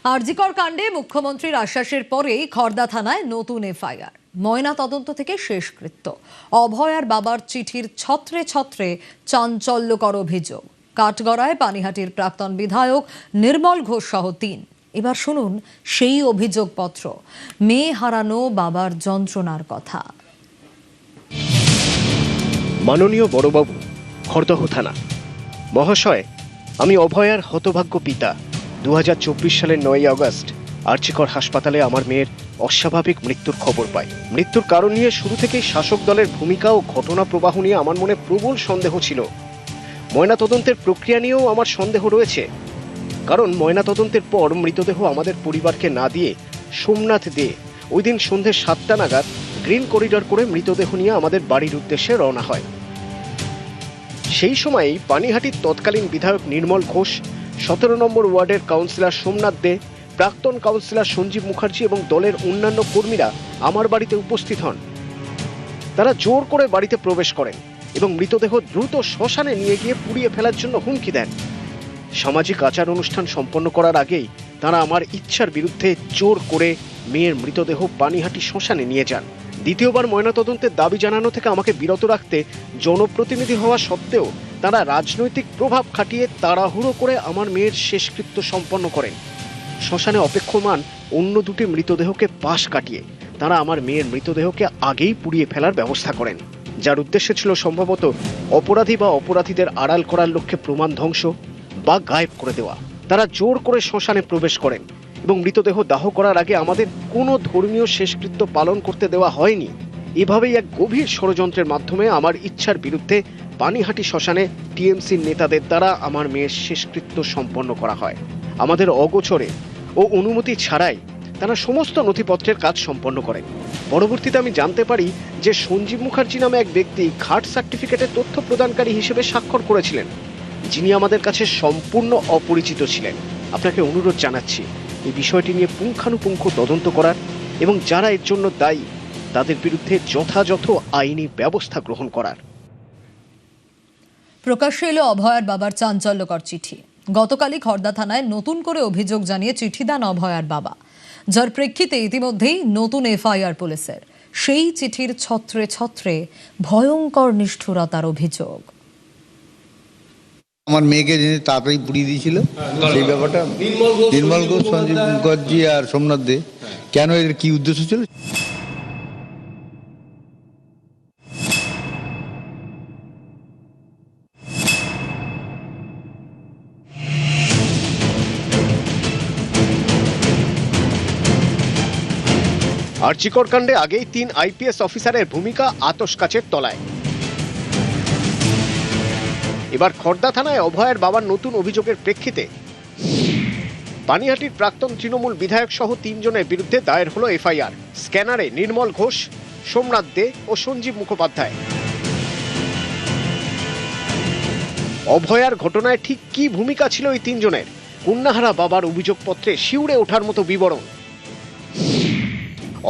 আরজিকর কাণ্ডে মুখ্যমন্ত্রীর আশ্বাসের পরেই খড়দা থানায় নতুন এফআইআর। ময়না তদন্ত থেকে শেষকৃত্য। অভয়ার বাবার চিঠির ছত্রে ছত্রে চাঞ্চল্যকর অভিযোগ। কাঠগড়ায় পানিহাটির প্রাক্তন বিধায়ক নির্মল ঘোষ সহ ৩। এবার শুনুন সেই অভিযোগপত্র, মেয়ে হারানো বাবার যন্ত্রণার কথা। মাননীয় বড়বাবু, খড়দহ থানা। মহাশয়, আমি অভয়ার হতভাগ্য পিতা। 2024 সালের 9ই আগস্ট আরজিকর হাসপাতালে আমার মেয়ের অস্বাভাবিক মৃত্যুর খবর পাই। মৃত্যুর কারণ নিয়ে শুরু থেকেই শাসক দলের ভূমিকা ও ঘটনা প্রবাহ নিয়ে আমার মনে প্রবল সন্দেহ ছিল। ময়নাতদন্তের প্রক্রিয়া নিয়েও আমার সন্দেহ রয়েছে, কারণ ময়নাতদন্তের পর মৃতদেহ আমাদের পরিবারকে না দিয়ে সোমনাথ দে ওই দিন সন্ধ্যে 7টা নাগাদ গ্রিন করিডর করে মৃতদেহ নিয়ে আমাদের বাড়ির উদ্দেশ্যে রওনা হয়। সেই সময়ই পানিহাটির তৎকালীন বিধায়ক নির্মল ঘোষ, 17 নম্বর ওয়ার্ডের কাউন্সিলর সোমনাথ দে, প্রাক্তন কাউন্সিলর সঞ্জীব মুখার্জি এবং দলের অন্যান্য কর্মীরা আমার বাড়িতে উপস্থিত হন। তারা জোর করে বাড়িতে প্রবেশ করেন এবং মৃতদেহ দ্রুত শ্মশানে নিয়ে গিয়ে পুড়িয়ে ফেলার জন্য হুমকি দেন। সামাজিক আচার অনুষ্ঠান সম্পন্ন করার আগেই তারা আমার ইচ্ছার বিরুদ্ধে জোর করে মেয়ের মৃতদেহ পানিহাটি শ্মশানে নিয়ে যান। দ্বিতীয়বার ময়নাতদন্তের দাবি জানানো থেকে আমাকে বিরত রাখতে জনপ্রতিনিধি হওয়া সত্ত্বেও তারা রাজনৈতিক প্রভাব খাটিয়ে তাড়াহুড়ো করে আমার মেয়ের শেষকৃত্য সম্পন্ন করেন। শ্মশানে অপেক্ষমান অন্য দুটি মৃতদেহকে পাশ কাটিয়ে তারা আমার মেয়ের মৃতদেহকে আগেই পুড়িয়ে ফেলার ব্যবস্থা করেন, যার উদ্দেশ্য ছিল সম্ভবত অপরাধী বা অপরাধীদের আড়াল করার লক্ষ্যে প্রমাণ ধ্বংস বা গায়েব করে দেওয়া। তারা জোর করে শ্মশানে প্রবেশ করেন এবং মৃতদেহ দাহ করার আগে আমাদের কোনো ধর্মীয় শেষকৃত্য পালন করতে দেওয়া হয়নি। এভাবেই এক গভীর ষড়যন্ত্রের মাধ্যমে আমার ইচ্ছার বিরুদ্ধে পানিহাটি শ্মশানে টিএমসির নেতাদের দ্বারা আমার মেয়ের শেষকৃত্য সম্পন্ন করা হয়। আমাদের অগোচরে ও অনুমতি ছাড়াই তারা সমস্ত নথিপত্রের কাজ সম্পন্ন করেন। পরবর্তীতে আমি জানতে পারি যে সঞ্জীব মুখার্জি নামে এক ব্যক্তি খাট সার্টিফিকেটের তথ্য প্রদানকারী হিসেবে স্বাক্ষর করেছিলেন, যিনি আমাদের কাছে সম্পূর্ণ অপরিচিত ছিলেন। আপনাকে অনুরোধ জানাচ্ছি এই বিষয়টি নিয়ে পুঙ্খানুপুঙ্খ তদন্ত করার এবং যারা এর জন্য দায়ী তাদের বিরুদ্ধে যথাযথ আইনি ব্যবস্থা গ্রহণ করার। প্রকাশ্যে এলো অভয়ার বাবার চাঞ্চল্যকর চিঠি। গতকালই খড়দা থানায় নতুন করে অভিযোগ জানিয়ে চিঠি দেন অভয়ার বাবা, যার প্রেক্ষিতে ইতিমধ্যেই নতুন এফআইআর পুলিশের। সেই চিঠির ছত্রে ছত্রে ভয়ঙ্কর নিষ্ঠুরতার অভিযোগ। আমার মেয়েকে তাড়াতাড়ি পুড়িয়ে দিয়েছিল, সেই ব্যাপারটা নির্মল ঘোষ, সঞ্জীব মুখার্জি আর সোমনাথ দে, কেন এর কি উদ্দেশ্য ছিল? আরজিকর কাণ্ডে আগেই 3 আইপিএস অফিসারের ভূমিকা আতশ কাচের তলায়। এবার খড়দা থানায় অভয়ের বাবার নতুন অভিযোগের প্রেক্ষিতে পানিহাটির প্রাক্তন তৃণমূল বিধায়ক সহ 3 জনের বিরুদ্ধে দায়ের হলো এফআইআর। স্ক্যানারে নির্মল ঘোষ, সোমনাথ দে ও সঞ্জীব মুখোপাধ্যায়। অভয়ার ঘটনায় ঠিক কি ভূমিকা ছিল এই 3 জনের? কন্যাহারা বাবার অভিযোগপত্রে শিউরে ওঠার মতো বিবরণ।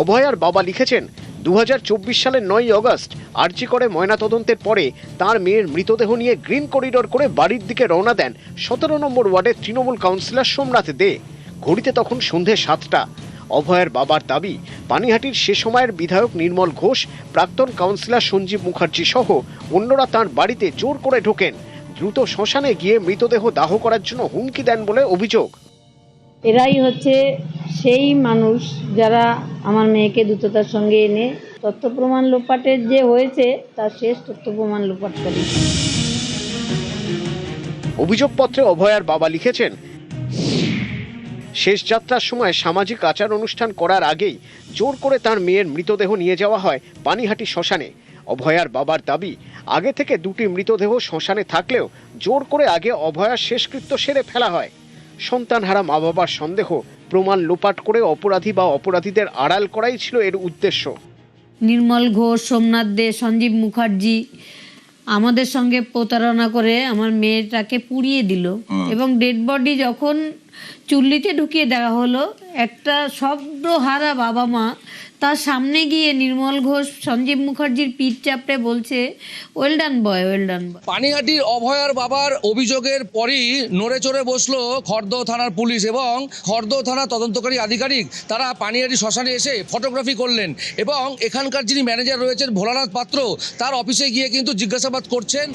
অভয়ার বাবা লিখেছেন, 2024 সালের 9ই আগস্ট আরজিকরে ময়নাতদন্তের পরে তার মেয়ের মৃতদেহ নিয়ে গ্রিন করিডর করে বাড়ির দিকে রওনা দেন 17 নম্বর ওয়ার্ডের তৃণমূল কাউন্সিলর সোমনাথ দে। ঘড়িতে তখন সন্ধে 7টা। অভয়ার বাবার দাবি, পানিহাটির সে সময়ের বিধায়ক নির্মল ঘোষ, প্রাক্তন কাউন্সিলর সঞ্জীব মুখার্জি সহ অন্যরা তাঁর বাড়িতে জোর করে ঢোকেন, দ্রুত শ্মশানে গিয়ে মৃতদেহ দাহ করার জন্য হুমকি দেন বলে অভিযোগ। এরাই হচ্ছে সেই মানুষ যারা আমার মেয়েকে দ্রুততার সঙ্গে এনে তথ্য প্রমাণ লোপাটের যে হয়েছে তার শেষ তথ্য প্রমাণ লোপাটকারী। অভিযোগপত্রে অভয়ার বাবা লিখেছেন, শেষ যাত্রার সময় সামাজিক আচার অনুষ্ঠান করার আগেই জোর করে তার মেয়ের মৃতদেহ নিয়ে যাওয়া হয় পানিহাটি শ্মশানে। অভয়ার বাবার দাবি, আগে থেকে 2টি মৃতদেহ শ্মশানে থাকলেও জোর করে আগে অভয়ার শেষকৃত্য সেরে ফেলা হয়। সন্তানহারা মা বাবার সন্দেহ প্রমাণ লোপাট করে অপরাধী বা অপরাধীদের আড়াল করাই ছিল এর উদ্দেশ্য। নির্মল ঘোষ, সোমনাথ দে, সঞ্জীব মুখার্জি আমাদের সঙ্গে প্রতারণা করে আমার মেয়েটাকে পুড়িয়ে দিল এবং ডেড বডি যখন চুল্লিতে ঢুকিয়ে দেওয়া হলো। একটা শব্দহারা বাবা মা তার সামনে গিয়ে নির্মল ঘোষ সঞ্জীব মুখার্জির পিঠ চাপড়ে বলছে, ওয়েল ডান বয়, ওয়েল ডান বয়। পানিহাটির অভয়ার বাবার অভিযোগের পরই নড়ে চড়ে বসলো খড়দহ থানার পুলিশ এবং খড়দহ থানা তদন্তকারী আধিকারিক। তারা পানিহাটি শ্মশানে এসে ফটোগ্রাফি করলেন এবং এখানকার যিনি ম্যানেজার রয়েছেন ভোলানাথ পাত্র, তার অফিসে গিয়ে কিন্তু জিজ্ঞাসাবাদ করছেন।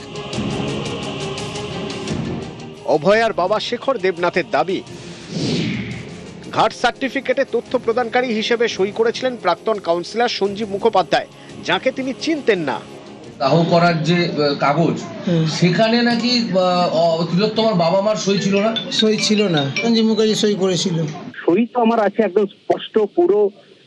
অভয়ার বাবা শেখর দেবনাথের দাবি, ঘাট সার্টিফিকেটে তথ্য প্রদানকারী হিসেবে সই করেছিলেন প্রাক্তন কাউন্সিলর সঞ্জীব মুখোপাধ্যায়, যাকে তিনি চিনতেন না। দাহ করার যে কাগজ, সেখানে নাকি তিলোত্তমার বাবা মার সই ছিল না। সই ছিল না, সঞ্জীব মুখার্জি সই করেছিল। সই তো আমার আছে, একদম স্পষ্ট পুরো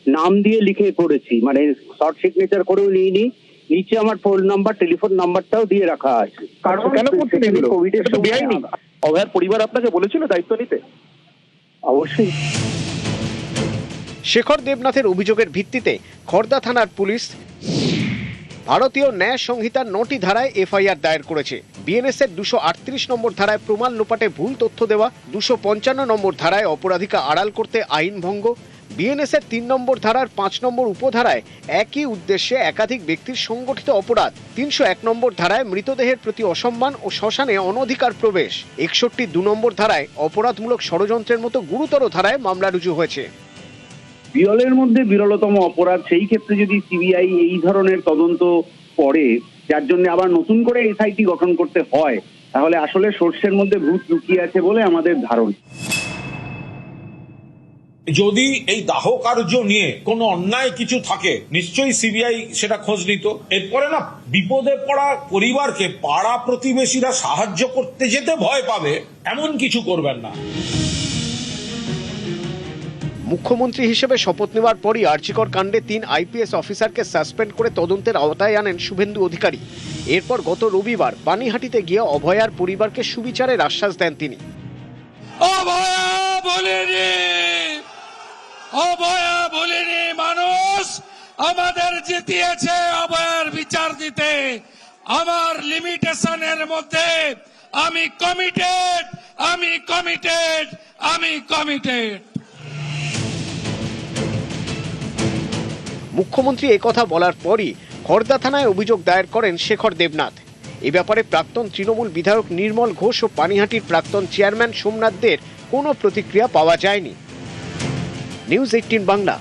নাম দিয়ে লিখে করেছি, মানে শর্ট সিগনেচার করেও নিইনি। নিচে আমার ফোন নাম্বার, টেলিফোন নাম্বারটাও দিয়ে রাখা আছে। কারণ কেন করছেন এগুলো? কোভিডের সময় অভয়ার পরিবার আপনাকে বলেছিল দায়িত্ব নিতে? অবশ্যই। শেখর দেবনাথের অভিযোগের ভিত্তিতে খড়দা থানার পুলিশ ভারতীয় ন্যায় সংহিতার 9টি ধারায় এফআইআর দায়ের করেছে। বিএনএস এর 238 নম্বর ধারায় প্রমাণ লোপাটে ভুল তথ্য দেওয়া, 255 নম্বর ধারায় অপরাধীকে আড়াল করতে আইন ভঙ্গ, বিএনএস এর 3 নম্বর ধারার 5 নম্বর উপধারায় একই উদ্দেশ্যে একাধিক ব্যক্তির সংগঠিত অপরাধ, 301 নম্বর ধারায় মৃতদেহের প্রতি অসম্মান ও শ্মশানে অনধিকার প্রবেশ, 61 নম্বর ধারায় অপরাধমূলক ষড়যন্ত্রের মতো গুরুতর ধারায় মামলা রুজু হয়েছে। বিরলের মধ্যে বিরলতম অপরাধ, সেই ক্ষেত্রে যদি সিবিআই এই ধরনের তদন্ত করে, যার জন্য আবার নতুন করে এসআইটি গঠন করতে হয়, তাহলে আসলে সর্ষের মধ্যে ভূত লুকিয়ে আছে বলে আমাদের ধারণা। যদি এই দাহ কার্য নিয়ে কোনো অন্যায় কিছু থাকে, নিশ্চয়ই সিবিআই সেটা খোঁজ নিত। এরপরে না বিপদে পড়া পরিবারকে পাড়া প্রতিবেশীরা সাহায্য করতে যেতে ভয় পাবে, এমন কিছু করবেন না। মুখ্যমন্ত্রী হিসেবে শপথ নেওয়ার পরই আরজিকর কাণ্ডে 3 আইপিএস অফিসারকে সাসপেন্ড করে তদন্তের আওতায় আনেন শুভেন্দু অধিকারী। এরপর গত রবিবার পানিহাটিতে গিয়ে অভয়ার পরিবারকে সুবিচারের আশ্বাস দেন তিনি। অভয়া বলিনি, মানুষ আমাদের জিতিয়েছে অভয়ার বিচার দিতে। আমার লিমিটেশনের মধ্যে আমি কমিটেড, আমি কমিটেড, আমি কমিটেড। মুখ্যমন্ত্রী একথা বলার পরই খড়দা থানায় অভিযোগ দায়ের করেন শেখর দেবনাথ। এ ব্যাপারে প্রাক্তন তৃণমূল বিধায়ক নির্মল ঘোষ ও পানিহাটির প্রাক্তন চেয়ারম্যান সোমনাথদের কোনো প্রতিক্রিয়া পাওয়া যায়নি। নিউজ 18 বাংলা।